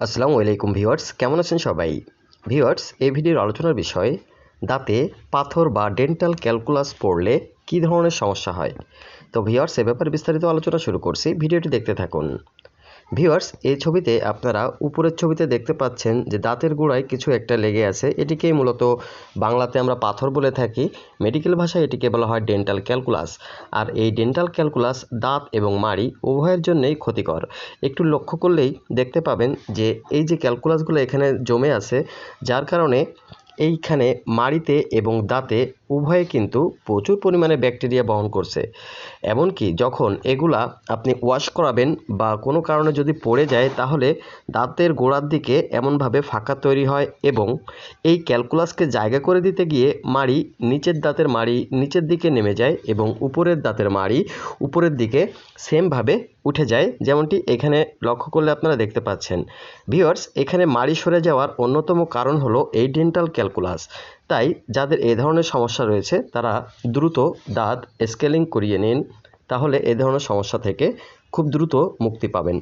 আসসালামু আলাইকুম ভিউয়ার্স, কেমন আছেন সবাই? ভিউয়ার্স, এই ভিডিওর আলোচনার বিষয় দাঁতে পাথর বা ডেন্টাল ক্যালকুলাস পড়লে কী ধরনের সমস্যা হয়। তো ভিউয়ার্স, এ ব্যাপারে বিস্তারিত আলোচনা শুরু করছি, ভিডিওটি দেখতে থাকুন। ভিউয়ার্স, এই ছবিতে আপনারা উপরের ছবিতে দেখতে পাচ্ছেন যে দাঁতের গোড়ায় কিছু একটা লেগে আছে। এটিকেই মূলত বাংলাতে আমরা পাথর বলে থাকি, মেডিকেল ভাষায় এটিকে বলা হয় ডেন্টাল ক্যালকুলাস। আর এই ডেন্টাল ক্যালকুলাস দাঁত এবং মাড়ি উভয়ের জন্যই ক্ষতিকর। একটু লক্ষ্য করলেই দেখতে পাবেন যে এই যে ক্যালকুলাসগুলো এখানে জমে আছে, যার কারণে এইখানে মাড়িতে এবং দাঁতে উভয়ে কিন্তু প্রচুর পরিমাণে ব্যাকটেরিয়া বহন করছে। এমনকি যখন এগুলা আপনি ওয়াশ করাবেন বা কোনো কারণে যদি পড়ে যায়, তাহলে দাঁতের গোড়ার দিকে এমনভাবে ফাঁকা তৈরি হয় এবং এই ক্যালকুলাসকে জায়গা করে দিতে গিয়ে মাড়ি নিচের দাঁতের মাড়ি নিচের দিকে নেমে যায় এবং উপরের দাঁতের মাড়ি উপরের দিকে সেমভাবে উঠে যায়, যেমনটি এখানে লক্ষ্য করলে আপনারা দেখতে পাচ্ছেন। ভিউয়ার্স, এখানে মাড়ি সরে যাওয়ার অন্যতম কারণ হলো এই ডেন্টাল ক্যালকুলাস। তাই যাদের এ ধরনের সমস্যা রয়েছে তারা দ্রুত দাঁত স্কেলিং করিয়ে নিন, তাহলে এ ধরনের সমস্যা থেকে খুব দ্রুত মুক্তি পাবেন।